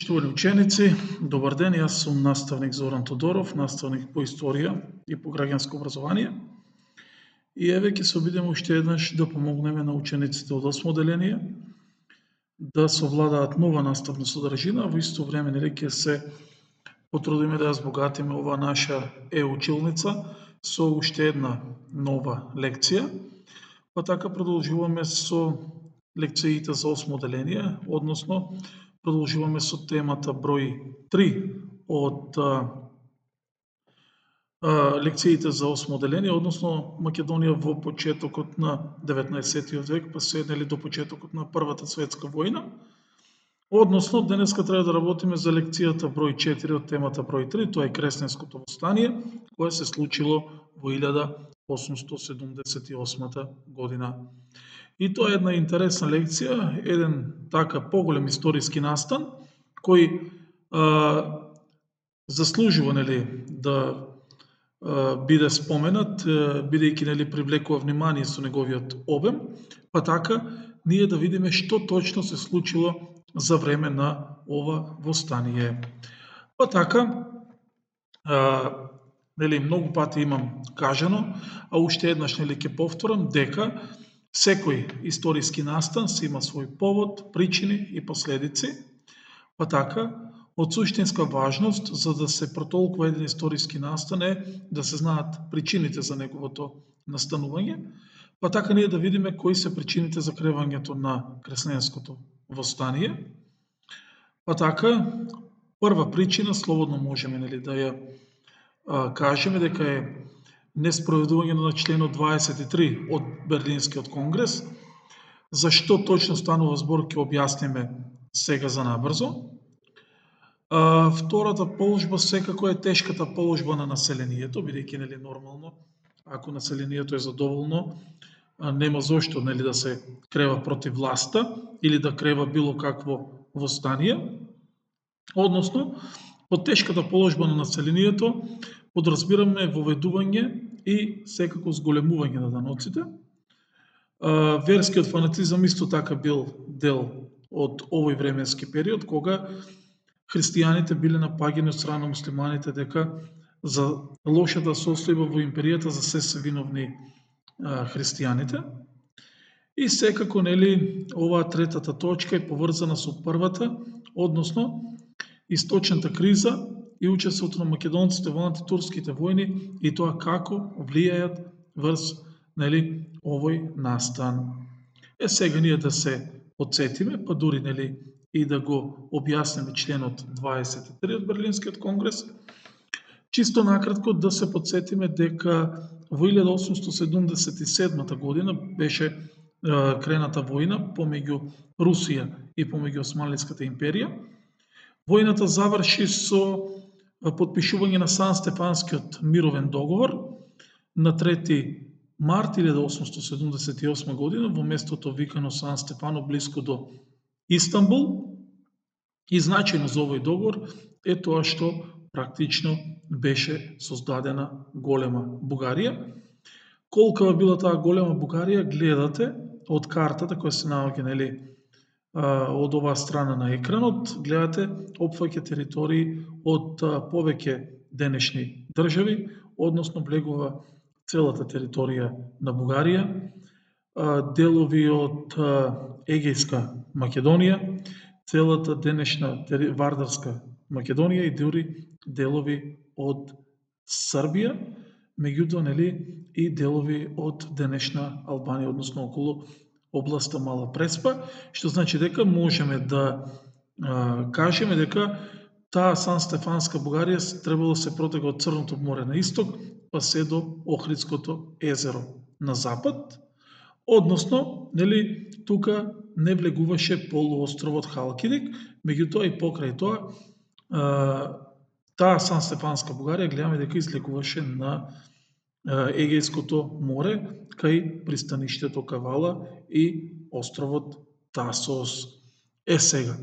Поштовани ученици, добар ден, јас сум наставник Зоран Тодоров, наставник по историја и по граѓанско образование. И еве ќе се обидеме уште еднаш да помогнеме на учениците од 8 оделение да совладаат нова наставна содржина, во исто време ќе се потрудиме да ја збогатиме ова наша училница со уште една нова лекција. Па така продолжуваме со лекциите за 8 оделение, односно продолжуваме со темата број 3 од лекциите за 8 оделение, односно Македонија во почетокот на 19 век, па се до почетокот на Првата светска војна. Односно, денеска треба да работиме за лекцијата број 4 од темата број 3, тоа е Кресненското востание, кое се случило во 1878 година. И тоа е една интересна лекција, еден така поголем историски настан, кој заслужува да биде споменат, бидејќи привлекува внимание со неговиот обем, па така ние да видиме што точно се случило за време на ова востание. Па така, многу пати имам кажано, а уште еднаш ќе повторам дека секој историски настан си има свој повод, причини и последици, па така, од суштинска важност за да се протолкува еден историски настан е да се знаат причините за неговото настанување, па така ние да видиме кои се причините за кревањето на Кресненското востание. Па така, прва причина, слободно можеме да ја кажеме дека е неспроведување на членот 23 од Берлинскиот конгрес. Зашто точно станува збор ќе објасниме сега за набрзо. Втората положба секако е тешката положба на населението, бидејќи нормално, ако населението е задоволно, нема зошто да се крева против власта или да крева било какво востание. Односно, под тешката положба на населението подразбираме воведување и секако зголемување на даноците. Верскиот фанатизам исто така бил дел од овој временски период, кога христијаните биле напаѓани од страна на муслиманите дека за лошата состојба во империјата за се се виновни христијаните. И секако, оваа третата точка е поврзана со првата, односно источната криза и учеството на македонците во антитурските војни и тоа како влијаат врз овој настан. Сега ние да се подсетиме, па дури и да го објасниме членот 23 од Берлинскиот конгрес. Чисто накратко да се подсетиме дека во 1877 година беше крената војна помеѓу Русија и помеѓу Османлиската империја. Војната заврши со потпишување на Сан-Стефанскиот мировен договор на 3 март 1878 година во местото викано Сан Стефано, блиску до Истанбул. И значајно за овој договор е тоа што практично беше создадена голема Бугарија. Колкава била таа голема Бугарија, гледате од картата која се наоѓа од оваа страна на екранот, гледате опфаќа територии од повеќе денешни држави, односно влегува целата територија на Бугарија, делови од Егејска Македонија, целата денешна Вардарска Македонија и дури делови од Србија, меѓутоа и делови од денешна Албанија, односно околу областа Мала Преспа, што значи дека можеме да кажеме дека таа Сан-Стефанска Бугарија требало да се протега од Црното море на исток, па се до Охридското езеро на запад. Односно, тука не влегуваше полуостровот Халкидик, меѓутоа и покрај тоа, таа Сан-Стефанска Бугарија гледаме дека излегуваше на Егејското море, кај пристаништето Кавала и островот Тасос. Сега,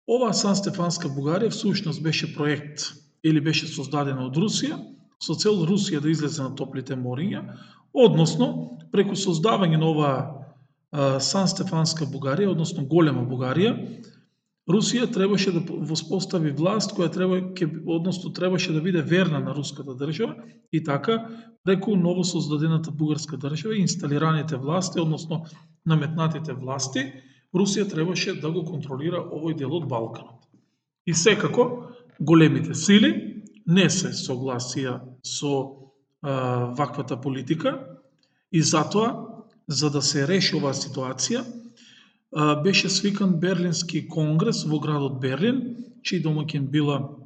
оваа Сан-Стефанска Бугарија всушност беше проект или беше создадена од Русија, со цел Русија да излезе на топлите мориња, односно преку создавање на оваа Сан-Стефанска Бугарија, односно голема Бугарија, Русија требаше да воспостави власт која требаше да биде верна на руската држава и така преку новосоздадената бугарска држава и инсталираните власти, односно наметнатите власти, Русија требаше да го контролира овој дел од Балканот. И секако големите сили не се согласија со ваквата политика и затоа, за да се реши оваа ситуација, беше свикан Берлински конгрес во градот Берлин, чиј домаќин била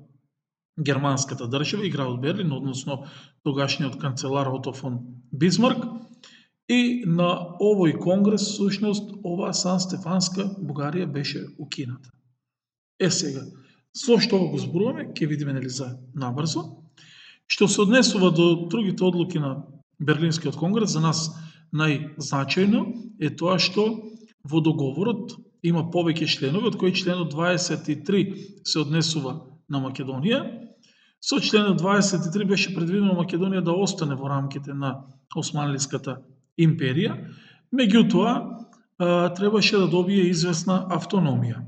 германската држава и градот Берлин, односно тогашниот канцелар Ото фон Бисмарк. И на овој конгрес, всушност, оваа Сан-Стефанска Бугарија беше укината. Сега, зошто ово го зборуваме, ќе видиме нели за набрзо. Што се однесува до другите одлуки на Берлинскиот конгрес, за нас најзначајно е тоа што во договорот има повеќе членови, од кои членот 23 се однесува на Македонија. Со членот 23 беше предвидено Македонија да остане во рамките на Османлиската империја, меѓутоа требаше да добие известна автономија.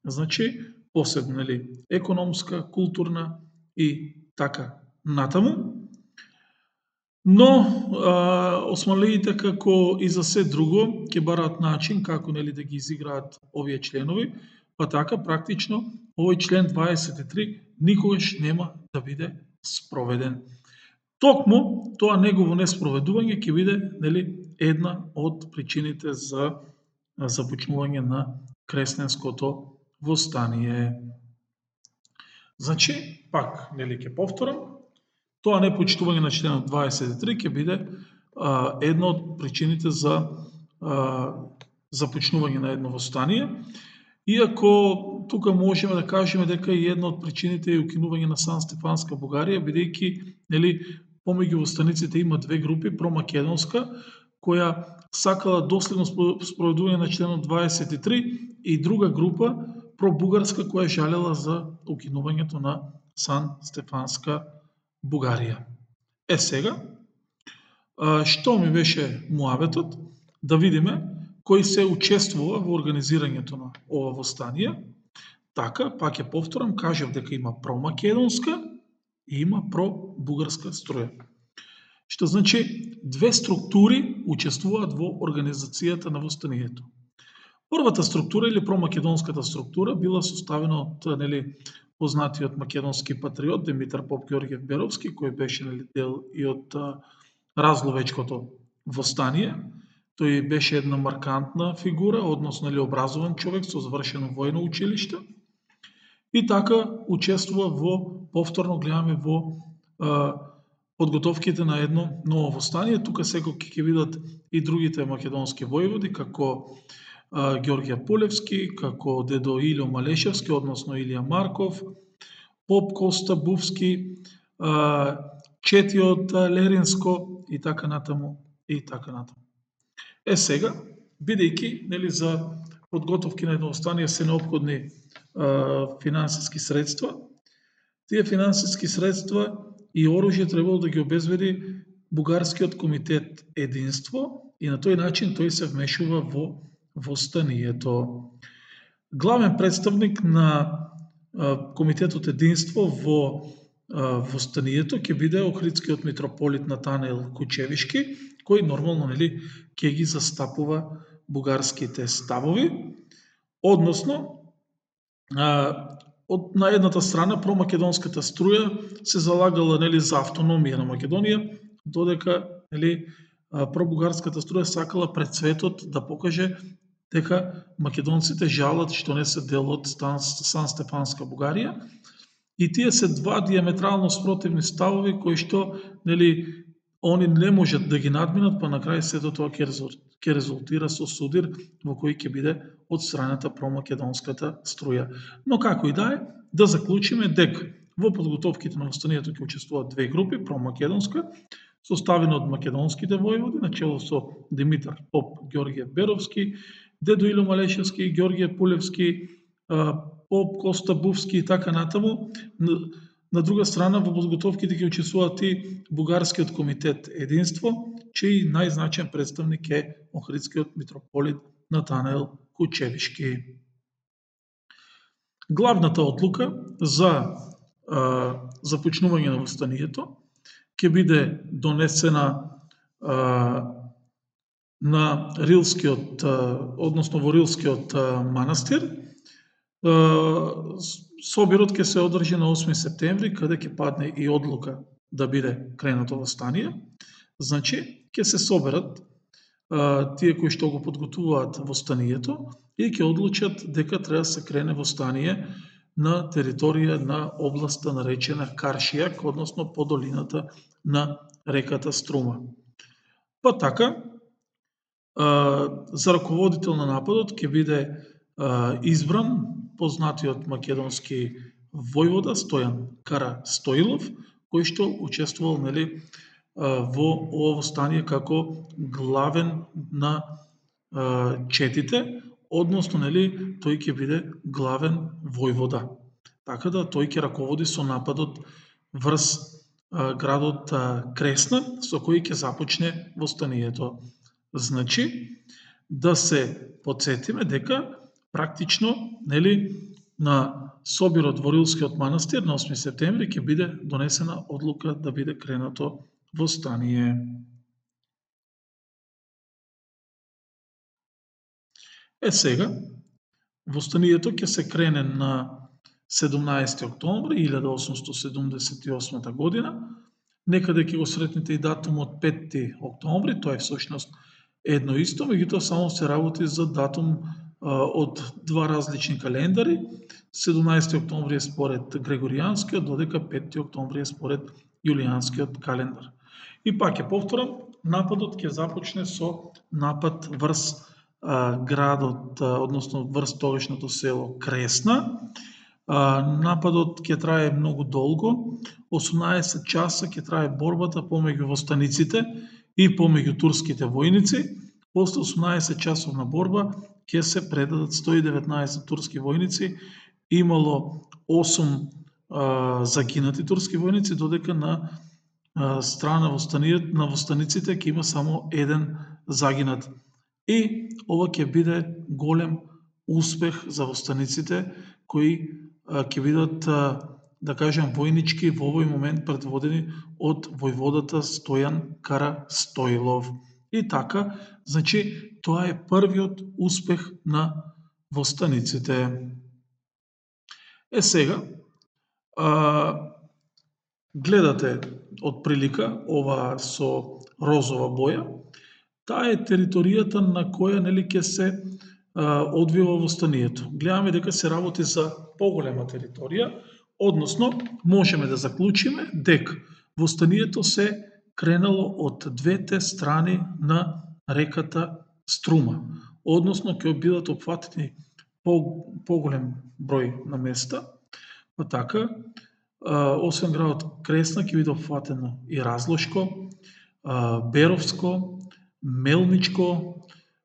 Значи, посебно нели економска, културна и така натаму. Но османлиите, како и за се друго, ќе бараат начин како нели да ги изиграат овие членови, па така практично овој член 23 никогаш нема да биде спроведен. Токму тоа негово неспроведување ќе биде нели една од причините за започнување на кресленското востание. Значи, пак нели ќе повторам, тоа непочитување на членот 23 ќе биде една од причините за започнување на едно востание, иако тука можеме да кажеме дека и една од причините е укинување на Сан-Стефанска Бугарија, бидејќи нели помеѓу востаниците има две групи, промакедонска, која сакала доследно спроведување на членот 23 и друга група пробугарска која жалела за укинувањето на Сан-Стефанска Бугарија. Сега, што ми беше муабетот, да видиме кој се учествува во организирањето на ова востание. Така, пак ќе повторам, кажав дека има промакедонска и има пробугарска струја. Што значи, две структури учествуваат во организацијата на востанието. Првата структура или промакедонската структура била составена од нели познатиот македонски патриот Димитар Поп Ѓорѓев Беровски, кој беше нели дел и од Разловечкото востание. Тој беше една маркантна фигура, односно нели образован човек со завршено војно училиште. И така учествува во, повторно гледаме во подготовките на едно ново востание. Тука секој ќе видат и другите македонски војводи, како Ѓорѓе Пулевски, како дедо Илјо Малешевски, односно Илија Марков, поп Коста Бувски, Четиот Леринско и така натаму и така натаму. Сега, бидејќи нели за подготовки на едно востание се неопходни финансиски средства, тие финансиски средства и оружје требало да ги обезбеди Бугарскиот комитет Единство и на тој начин тој се вмешува во востанието. Главен представник на Комитетот Единство во востанието ќе биде Охридскиот митрополит Натанаил Кучевишки, кој нормално нели ќе ги застапува бугарските ставови, односно на едната страна промакедонската струја се залагала нели за автономија на Македонија, додека нели пробугарската струја сакала пред светот да покаже дека македонците жалат што не се дел од Сан-Стефанска Бугарија. И тие се два диаметрално спротивни ставови кои што нели они не можат да ги надминат, па на крај сето тоа ќе резултира со судир во кој ќе биде од страната промакедонската струја. Но како и да е, да заклучиме дека во подготовките на востанието ќе учествуваат две групи, промакедонска, составена од македонските војводи, начело со Димитар Поп Ѓорѓе Беровски, дедо Илјо Малешевски, Ѓорѓе Пулевски, Поп Коста Бувски и така натаму. На друга страна, во подготовките ќе учествуваат и Бугарскиот комитет Единство, чиј најзначаен представник е Охридскиот митрополит Натанаил Кучевишки. Главната одлука за започнување на востанието ќе биде донесена на Рилскиот, односно во Рилскиот манастир. Собирот ќе се одржи на 8 септември, каде ќе падне и одлука да биде кренато востание. Значи, ќе се соберат тие кои што го подготвуваат востанието и ќе одлучат дека треба да се крене востание на територија на областа наречена Каршијак, односно по долината на реката Струма. Па така, за раководител на нападот ќе биде избран познатиот македонски војвода Стојан Карастоилов, кој што учествувал во ова востание како главен на четите, односно тој ќе биде главен војвода. Така да тој ќе раководи со нападот врз градот Кресна, со кој ќе започне востанието. Значи, да се подсетиме дека практично на собирот во Рилскиот манастир на 8 септември ќе биде донесена одлука да биде кренато востание. Сега, востанието ќе се крене на 17. октомври 1878 година. Некаде ќе го сретнете и датумот 5. октомври, тоа е всушност едно исто, меѓутоа само се работи за датум од два различни календари. 17. октомври е според Грегоријанскиот, додека 5. октомври е според Јулијанскиот календар. И пак ќе повторам, нападот ќе започне со напад врз градот, односно врз тогашното село Кресна. Нападот ќе трае многу долго, 18 часа ќе трае борбата помеѓу востаниците и помеѓу турските војници. После 18 часовна борба ќе се предадат 119 турски војници, имало 8 загинати турски војници, додека на страна на востаниците ќе има само еден загинат. И ова ќе биде голем успех за востаниците кои ќе бидат, да кажем, војнички во овој момент предводени од војводата Стојан Карастоилов. И така, значи, тоа е првиот успех на востаниците. Сега, гледате од прилика ова со розова боја, таа е територијата на која ќе се одвива востанието. Гледаме дека се работи за поголема територија, односно можеме да заклучиме дека востанието се кренало од двете страни на реката Струма, односно ќе бидат опфатени поголем број на места, па така, освен градот Кресна ќе биде опфатено и Разлошко, Беровско, Мелничко,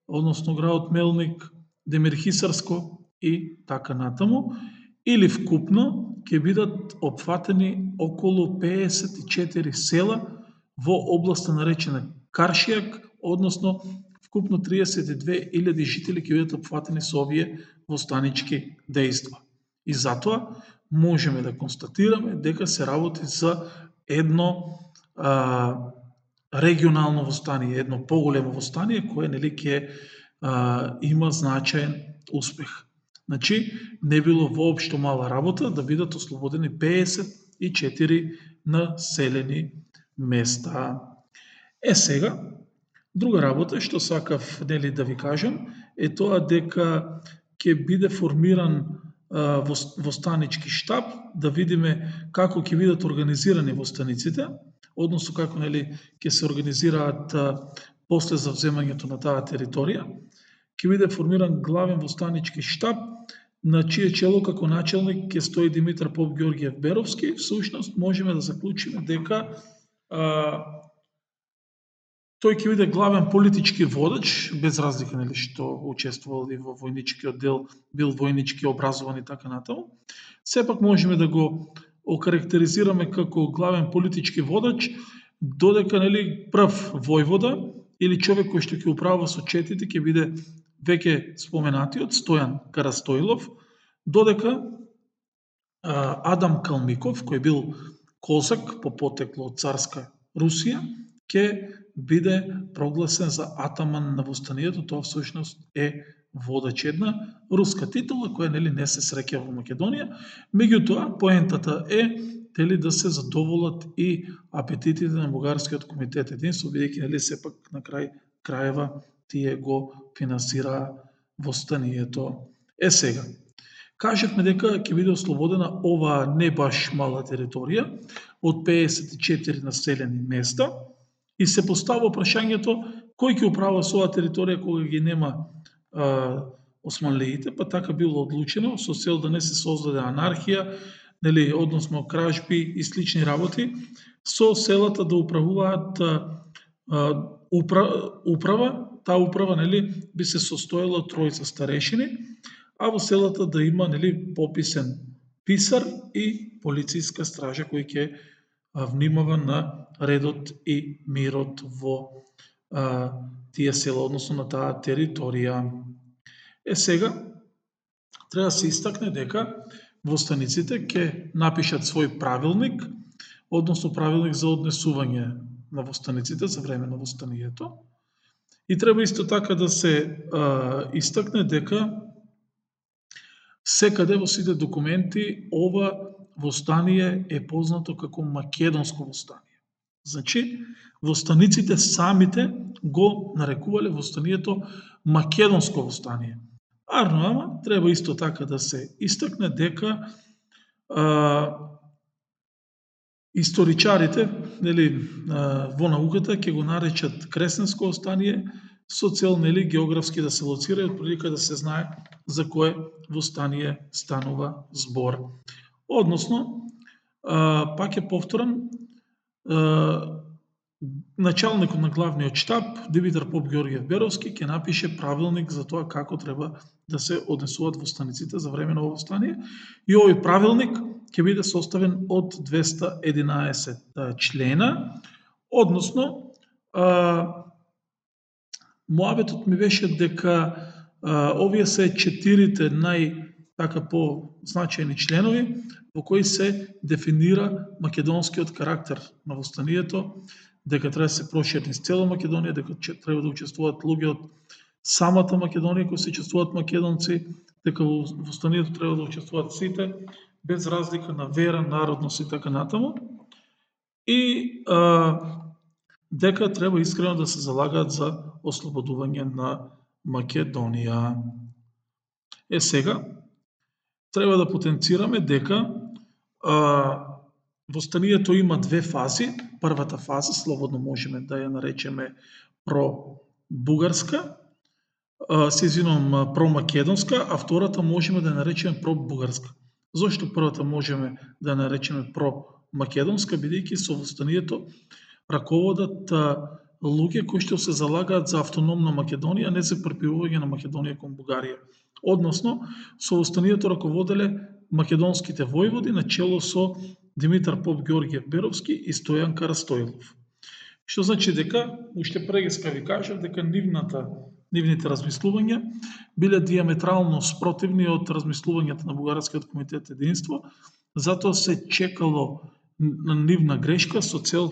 односно градот Мелник, Демирхисарско и така натаму, или вкупно ќе бидат опфатени околу 54 села во областа наречена Каршијак, односно вкупно 32.000 жители ќе бидат опфатени со овие востанички дејства. И затоа можеме да констатираме дека се работи за едно регионално востание, едно поголемо востание кое ќе има значаен успех. Значи, не било воопшто мала работа да бидат ослободени 54 населени места. Сега, друга работа што сакав да ви кажам е тоа дека ќе биде формиран востанички штаб, да видиме како ќе бидат организирани востаниците, односно како ќе се организираат после завземањето на таа територија. Ќе биде формиран главен востанички штаб, на чие чело како начелник ќе стои Димитар Поп Ѓорѓиев Беровски. Всушност можеме да заклучиме дека тој ќе биде главен политички водач, без разлика што учествувал и во војничкиот дел, бил војнички образован и така натаму. Сепак можеме да го окарактеризираме како главен политички водач, додека прв војвода или човек кој што ќе управува со четите ќе биде веќе споменатиот Стојан Карастоилов, додека Адам Калмиков, кој бил козак по потекло од царска Русија, ќе биде прогласен за атаман на востанието. Тоа всушност е водач, една руска титула која не се среќа во Македонија. Меѓутоа, поентата е да се задоволат и апетитите на бугарскиот комитет единство, бидејќи сепак на крај крајва тие го финансираа востанието. Сега, кажавме дека ќе биде ослободена оваа не баш мала територија од 54 населени места и се поставува прашањето кој ќе управува со оваа територија кога ги нема османлиите, па така било одлучено со цел да не се создаде анархија, односно кражби и слични работи, со селата да управуваат управа, таа управа би се состоела од тројца старешини, а во селата да има пописен писар и полициска стража кој ќе внимава на редот и мирот во тие села, односно на таа територија. Сега, треба да се истакне дека востаниците ќе напишат свој правилник, односно правилник за однесување на востаниците за време на востанието. И треба исто така да се истакне дека секаде во сите документи ова востание е познато како македонско востание. Значи, востаниците самите го нарекувале востанието македонско востание. Ама треба исто така да се истакне дека историчарите во науката ќе го наречат кресенско востание со цел географски да се лоцира и од прилика да се знае за кое востание станува збор. Односно, пак е повторам, началникот на главниот штаб Димитар Поп Ѓорѓев Беровски ќе напише правилник за тоа како треба да се однесуваат востаниците за време на ово востание и овој правилник ќе биде составен од 211 члена, односно муабетот ми беше дека овие се 4 така по-значајни членови во кои се дефинира македонскиот карактер на востанието, дека треба да се прошири низ цела Македонија, дека треба да учествуваат луѓе од самата Македонија кои се чувствуваат македонци, дека во востанието треба да учествуваат сите, без разлика на вера, народност и така натаму. И дека треба искрено да се залагаат за ослободување на Македонија. Сега, треба да потенцираме дека востанието има две фази. Првата фаза, слободно можеме да ја наречеме про-бугарска, про-македонска, а втората можеме да ја наречеме про-бугарска. Зошто првата можеме да ја наречеме про-македонска, бидејќи со востанието раководат луѓе кои што се залагаат за автономна Македонија, не за припојување на Македонија кон Бугарија. Односно, со востанието раководеле македонските војводи на чело со Димитар Поп Ѓорѓев Беровски и Стојан Карастојлов. Што значи дека, уште прегеска ви кажав, дека нивните размислувања биле диаметрално спротивни од размислувањата на Бугарскиот комитет единство, затоа се чекало на нивна грешка со цел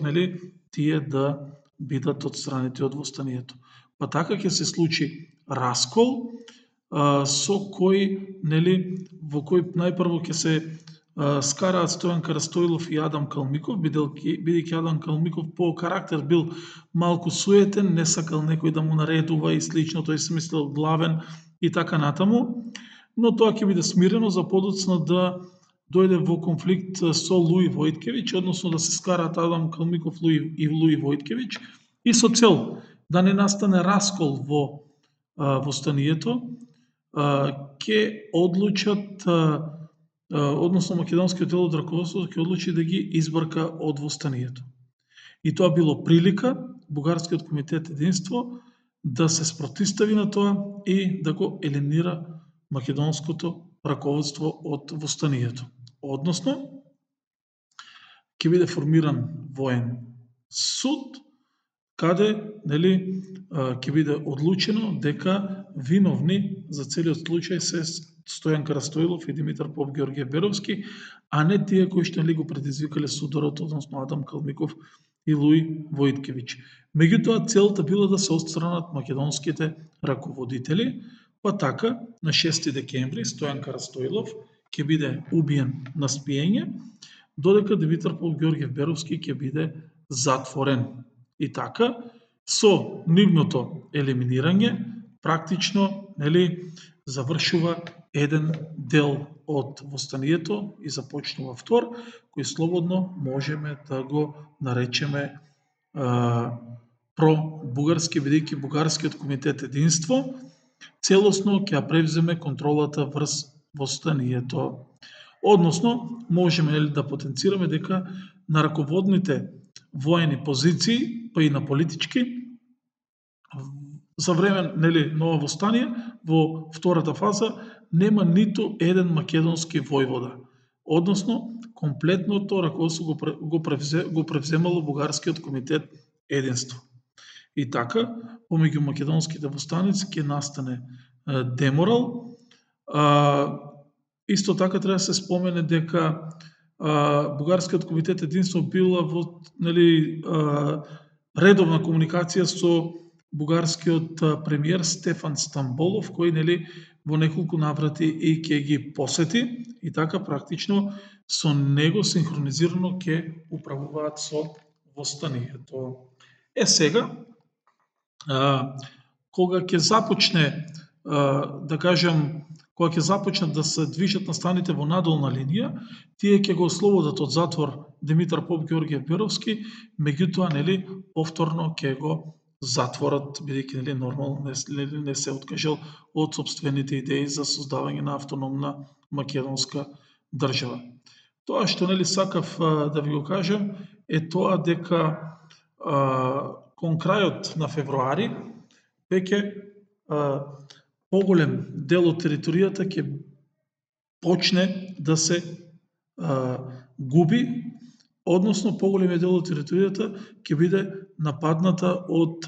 тие да бидат одстранети од востанието. Па така ќе се случи раскол, со кој, во кој најпрво ќе се скараат Стојан Карастојлов и Адам Калмиков, бидејќи Адам Калмиков по карактер бил малку суетен, не сакал некој да му наредува и слично, тој се мислел главен и така натаму, но тоа ќе биде смирено за подоцна да дојде во конфликт со Луи Војткевиќ, односно да се скараат Адам Калмиков и Луи Војткевиќ, и со цел да не настане раскол во востанието, ќе одлучат, односно македонскиот дел од раководството ќе одлучи да ги избрка од востанието. И тоа било прилика Бугарскиот комитет единство да се спротистави на тоа и да го елиминира македонското раководство од востанието. Односно, ќе биде формиран воен суд, каде ќе биде одлучено дека виновни за целиот случај се Стојан Карастоилов и Димитар Поп Георгиев Беровски, а не тие кои што го предизвикале сударот, односно Адам Калмиков и Луи Војткевиќ. Меѓутоа, целта била да се отстранат македонските раководители, па така на 6 декември Стојан Карастоилов ќе биде убиен на спиење, додека Димитар Поп Георгиев Беровски ќе биде затворен. И така, со нивното елиминирање, практично завршува еден дел од востанието и започнува втор, кој слободно можеме да го наречеме про-бугарски, бидејќи Бугарскиот комитет единство целосно ќе ја превземе контролата врз востанието. Односно, можеме да потенцираме дека на раководните воени позиции, па и на политички, за време на ова востание, во втората фаза, нема ниту еден македонски војвода. Односно, комплетното раководство го превземало Бугарскиот комитет единство. И така, помеѓу македонските востаници ќе настане деморал. Исто така треба да се спомене дека Бугарскиот комитет единство била во редовна комуникација со бугарскиот премиер Стефан Стамболов, кој во неколку наврати и ќе ги посети, и така практично со него синхронизирано ќе управуваат со востанието. Сега, кога ќе започне, да кажам, кога ќе започнат да се движат настаните во надолна линија, тие ќе го ослободат од затвор Димитар Поп Георгиев Беровски, меѓутоа повторно ќе го затворат, бидејќи нормално не се откажал од собствените идеи за создавање на автономна македонска држава. Тоа што сакав да ви го кажам е тоа дека кон крајот на февруари веќе поголем дел од територијата ќе почне да се губи, односно поголемиот дел од територијата ќе биде нападната од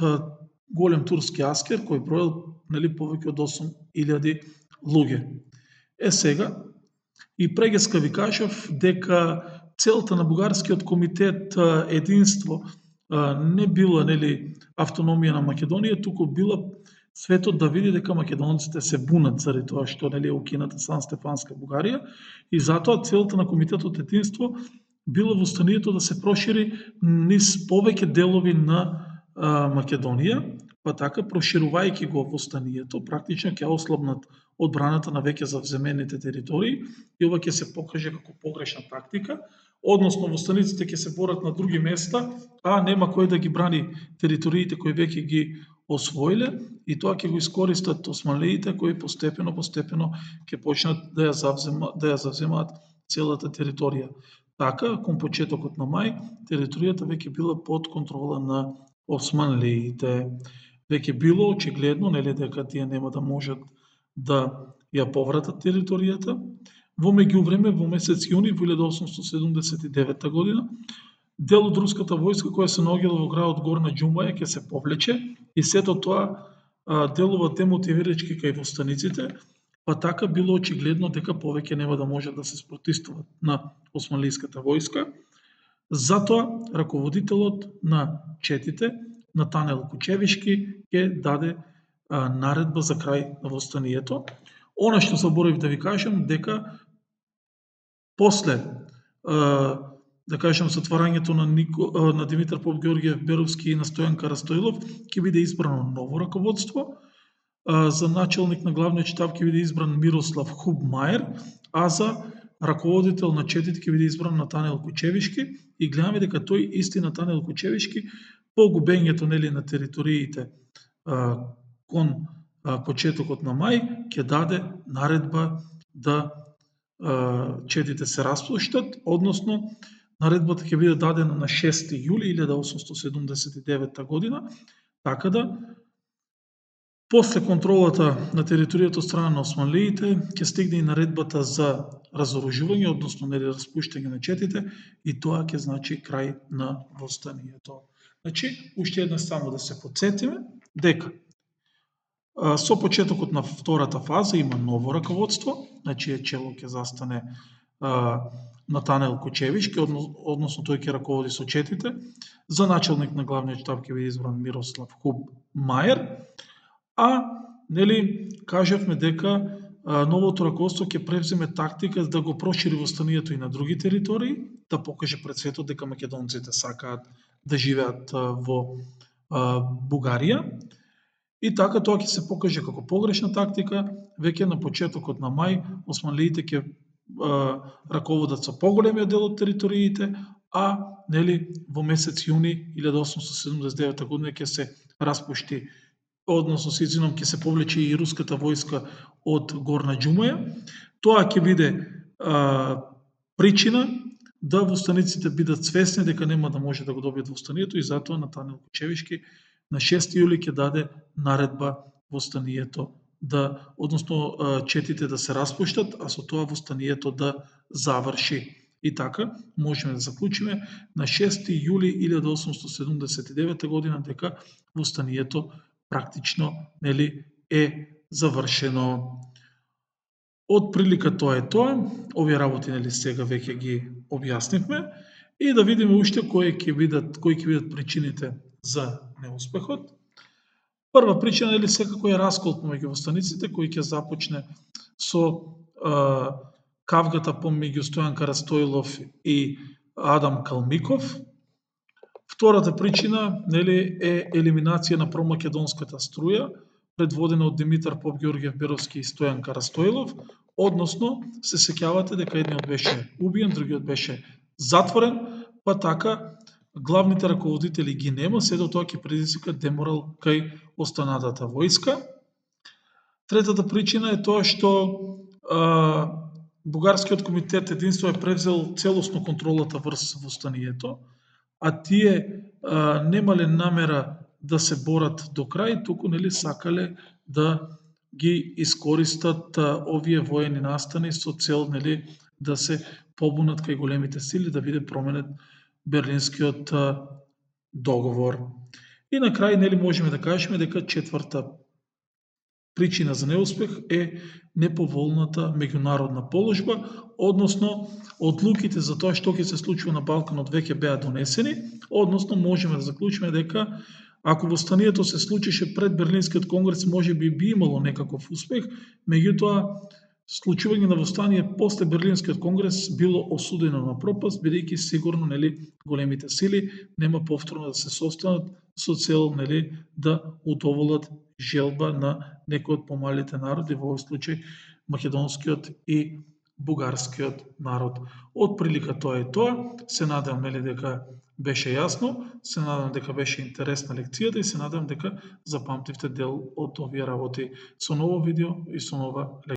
голем турски аскер кој броел повеќе од 8.000 луѓе. Сега, и прегеска ви кажав дека целта на Бугарскиот комитет единство не била автономија на Македонија, туку била светот да види дека македонците се бунат заради тоа што е укината Сан-Стефанска Бугарија, и затоа целта на комитетот единство било востанието да се прошири низ повеќе делови на Македонија, па така проширувајќи го востанието, практично ќе ослабнат одбраната на веќе завземените територии, и ова ќе се покаже како погрешна тактика, односно востаниците ќе се борат на други места, а нема кој да ги брани териториите кои веќе ги освоиле, и тоа ќе го искористат османлиите кои постепено ќе почнат да ја завземаат целата територија. Така, кон почетокот на мај, територијата веќе била под контрола на османлиите. Веќе било очигледно дека тие нема да можат да ја повратат територијата. Во меѓувреме, во месец јуни во 1879 година, дел од руската војска која се наоѓала во градот Горна Џумаја ќе се повлече, и сето тоа делува демотивирачки кај востаниците, па така било очигледно дека повеќе нема да можат да се спротивствуваат на османлиската војска. Затоа раководителот на четите, Натанел Кучевишки, ќе даде наредба за крај на востанието. Она што заборавив да ви кажам, дека после да кажем затварањето на Димитар Поп Георгиев Беровски и на Стојан Карастоилов, ќе биде избрано ново раководство. За начелник на главниот штаб ќе биде избран Мирослав Хубмаер, а за раководител на четите ќе биде избран Натанел Кучевишки, и гледаме дека тој исти Натанел Кучевишки по губењето на териториите кон почетокот на мај ќе даде наредба да четите се распуштат, односно наредбата ќе биде дадена на 6 јули 1879 година, така да после контролата на територијата од страна на османлиите ќе стигне и наредбата за разоружување, односно распуштање на четите, и тоа ќе значи крај на востанието. Уште една само да се потсетиме дека Со почетокот на втората фаза има ново раководство, на чие чело ќе застане Натанел Кучевички, односно тој ќе раководи со четите. За началник на главниот штаб ќе биде избран Мирослав Хуб Мајер, а нели кажавме дека новото раководство ќе превземе тактика да го прошири востанието и на други територии, да покаже пред светот дека македонците сакаат да живеат во Бугарија. И така тоа ќе се покаже како погрешна тактика, веќе на почетокот на мај османлиите ќе раководат со поголемиот дел од териториите, а нели во месец јуни 1879 година ќе се распушти, односно се извинам, ќе се повлече и руската војска од Горна Џумаја. Тоа ќе биде причина да востаниците бидат свесни дека нема да може да го добијат востанието и затоа Натанел Кучевишки на 6 јули ќе даде наредба востанието односно четите да се распуштат, а со тоа востанието да заврши. И така, можеме да заклучиме на 6 јули 1879 година дека востанието практично нели е завршено. Од прилика тоа е тоа, овие работи нели сега веќе ги објаснивме и да видиме уште кои ќе бидат причините за неуспехот. Прва причина нели секако е раскол помеѓу востаниците кој ќе започне со кавгата помеѓу Стојан Карастојлов и Адам Калмиков. Втората причина нели е елиминација на промакедонската струја, предводена од Димитар Поп Ѓорѓев Беровски и Стојан Карастојлов, односно се сеќавате дека едниот беше убиен, другиот беше затворен, па така главните раководители ги нема, сето тоа ќе предизвика деморал кај останатата војска. Третата причина е тоа што Бугарскиот комитет единство е превзел целосно контролата врз востанието, а тие немале намера да се борат до крај, туку нели сакале да ги искористат овие воени настани со цел нели да се побунат кај големите сили, да биде променет Берлинскиот договор. И на крај нели можеме да кажеме дека четврта причина за неуспех е неповолната меѓународна положба, односно одлуките за тоа што ќе се случува на Балканот веќе беа донесени, односно можеме да заклучиме дека ако востанието се случише пред Берлинскиот конгрес, може би имало некаков успех, меѓутоа случување на востание после Берлинскиот конгрес било осудено на пропаст, бидејќи сигурно нели големите сили нема повторно да се состанат со цел нели да удоволат желба на некои од помалите народи, во овој случај македонскиот и бугарскиот народ. Од прилика тоа е тоа, се надевам нели дека беше јасно, се надевам дека беше интересна лекцијата и се надевам дека запамтивте дел од овие работи со ново видео и со нова лекција.